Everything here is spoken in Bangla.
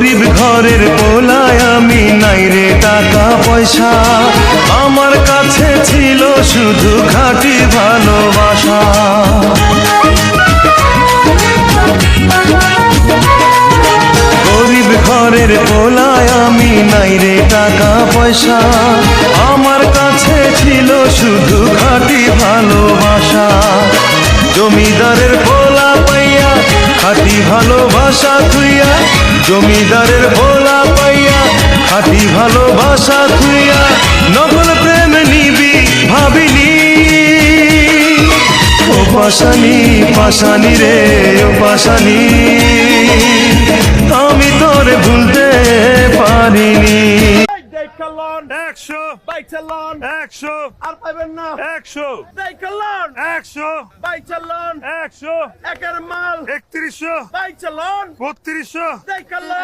গরিব ঘরের পোলায় আমি, নাই রে টাকা পয়সা, আমার কাছে ছিল শুধু খাঁটি ভালোবাসা। গরিব ঘরের পোলায় আমি, নাই রে টাকা পয়সা, আমার কাছে ছিল শুধু খাঁটি ভালোবাসা। জমিদারের পোলা পাইয়া খাঁটি ভালোবাসা থুইয়া, জমিদারের পোলা পাইয়া খাঁটি ভালোবাসা থুইয়া, নকল প্রেম নিবি ভাবিনি। ও পাশানি পাশানি রে ও পাশানি, আমি তোরে ভুলতে পারিনি। একশো বাইচালন 100 আর পাইবেন না 100 বাইচালন 100 বাইচালন 100 একের মাল 3100 বাইচালন 3200 বাইচালন